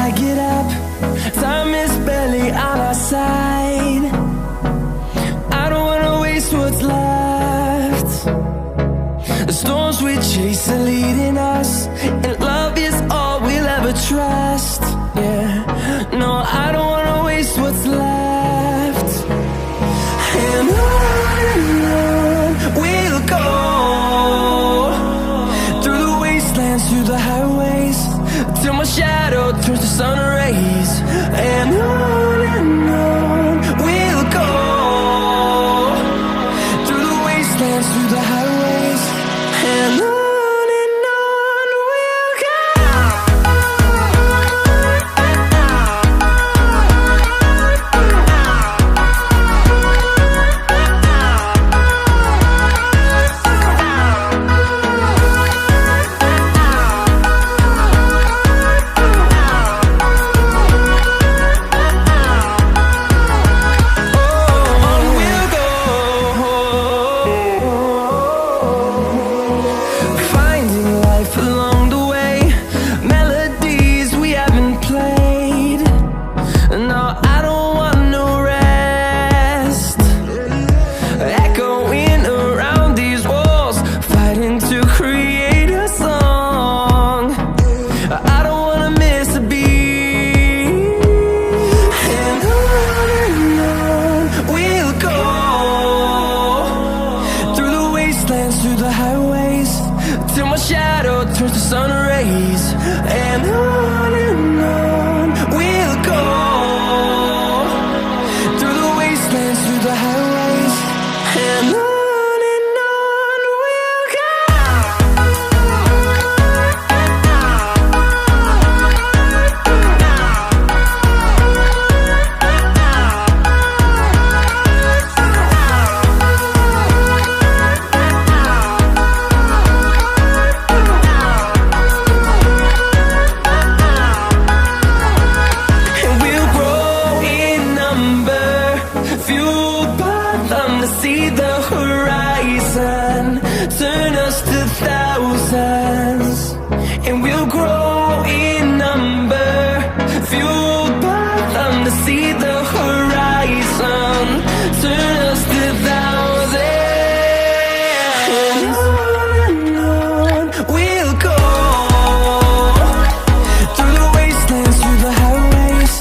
I get up. Time is barely on our side. I don't wanna waste what's left. The storms we chase are leading us, and love is all we'll ever trust. Yeah, no, I don't wanna waste what's left. And on we'll go, through the wastelands, through the highways, till my shadow turns to sun rays. And on we'll go, through the wastelands, through the highways, and on we'll go. Through the highways, till my shadow turns to sun rays. And on we'll go, through the wastelands, through the highways, and on we'll go. See the horizon, turn us to thousands, and we'll grow in number, fueled by them. To see the horizon, turn us to thousands, and on we'll go, through the wastelands, through the highways,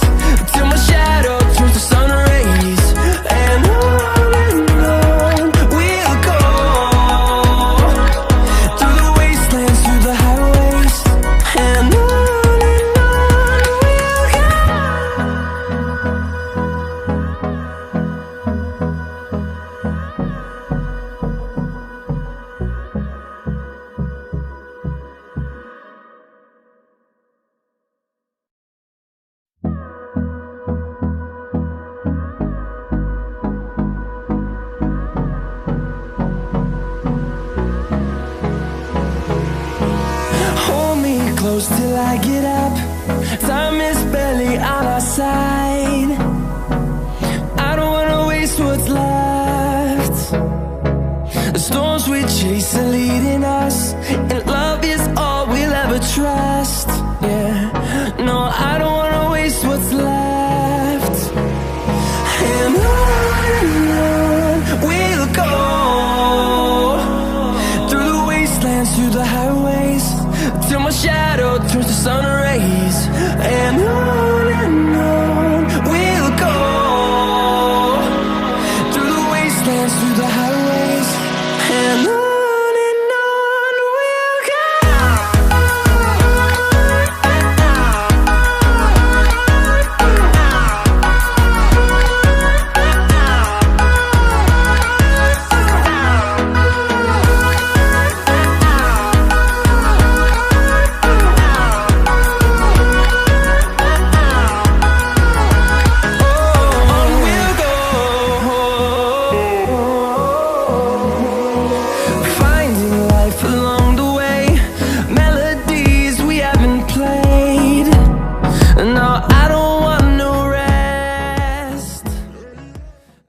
till my shadow turns to sun rays. And close till I get up. Time is barely on our side. I don't wanna waste what's left. The storms we chase are leading us, and